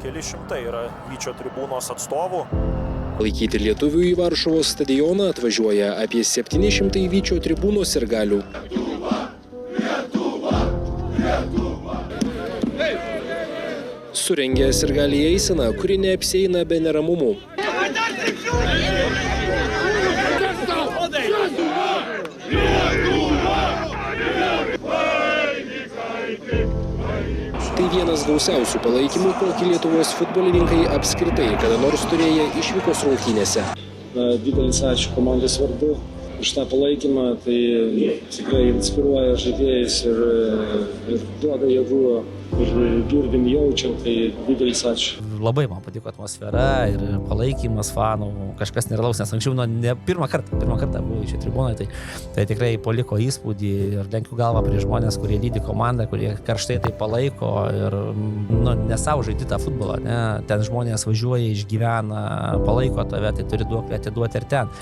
Keli šimtai yra Vyčio tribūnos atstovų. Laikyti lietuvių į Varšuvos stadioną atvažiuoja apie 700 Vyčio tribūnos sirgalių. Surengė sirgaliai eiseną, kuri neapsieina be neramumų. Tai vienas gausiausių palaikymų, kokį Lietuvos futbolininkai apskritai kada nors turėję išvykos rungtynėse. Didelis ačiū komandos vardu už tą palaikymą, tai tikrai inspiruoja žaidėjus ir duoda jėgų, ir girdim, jaučiam, tai didelis ačiū. Labai man patiko atmosfera ir palaikymas fanų, kažkas nerealaus, nes anksčiau pirmą kartą buvau čia tribūnoje, tai tikrai paliko įspūdį ir lenkiu galvą prie žmonės, kurie lydi komandą, kurie karštai tai palaiko ir ne savo žaidži tą futbolą, ne? Ten žmonės važiuoja, išgyvena, palaiko tave, tai turi duoklę atiduoti ir ten.